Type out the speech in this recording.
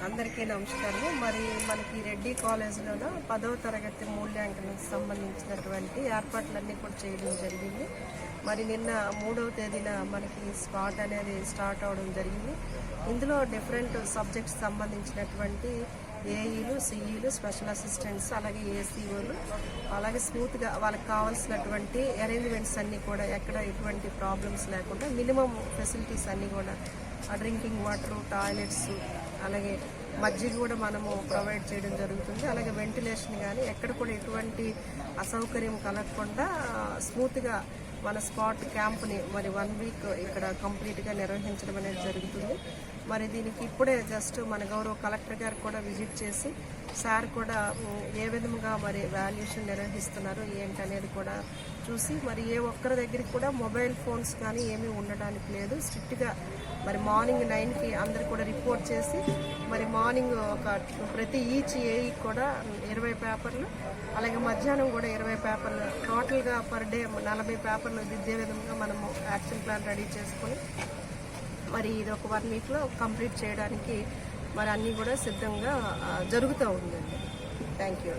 అందరికీ నమస్కారం. మరి మనకి రెడ్డి కాలేజీలోనూ 10వ తరగతి మూల్యాంకనానికి సంబంధించినటువంటి ఏర్పాట్లన్నీ కూడా చేయడం జరిగింది. మరి నిన్న 3వ తేదీన మనకి స్పాట్ అనేది స్టార్ట్ అవడం జరిగింది. ఇందులో డిఫరెంట్ సబ్జెక్ట్స్ సంబంధించినటువంటి ఏఈలు, సిఈలు, స్పెషల్ అసిస్టెంట్స్, అలాగే ఏసీఓలు, అలాగే స్మూత్గా వాళ్ళకి కావాల్సినటువంటి అరేంజ్మెంట్స్ అన్నీ కూడా ఎక్కడ ఎటువంటి ప్రాబ్లమ్స్ లేకుండా మినిమం ఫెసిలిటీస్ అన్నీ కూడా డ్రింకింగ్ వాటర్, టాయిలెట్స్, అలాగే మజ్జిగ కూడా మనము ప్రొవైడ్ చేయడం జరుగుతుంది. అలాగే వెంటిలేషన్ కానీ ఎక్కడ కూడా ఎటువంటి అసౌకర్యం కలగకుండా స్మూత్గా మన స్పాట్ క్యాంప్ని మరి 1 వీక్ ఇక్కడ కంప్లీట్గా నిర్వహించడం అనేది జరుగుతుంది. మరి దీనికి ఇప్పుడే జస్ట్ మన గౌరవ కలెక్టర్ గారు కూడా విజిట్ చేసి సార్ కూడా ఏ విధంగా మరి వాల్యుయేషన్ నిర్వహిస్తున్నారు ఏంటనేది కూడా చూసి మరి ఏ ఒక్కరి దగ్గరికి కూడా మొబైల్ ఫోన్స్ కానీ ఏమీ ఉండడానికి లేదు. స్ట్రిక్ట్గా మరి మార్నింగ్ 9కి అందరు కూడా రిపోర్ట్ చేసి మరి మార్నింగ్ ప్రతి ఈచ్ ఏఈ కూడా 20 పేపర్లు, అలాగే మధ్యాహ్నం కూడా 20 పేపర్లు, టోటల్గా పర్ డే 40 పేపర్లు దిద్దే విధంగా మనము యాక్షన్ ప్లాన్ రెడీ చేసుకొని మరి ఇది ఒక 1 వీక్లో కంప్లీట్ చేయడానికి మరి అన్నీ కూడా సిద్ధంగా జరుగుతూ ఉందండి. Thank you.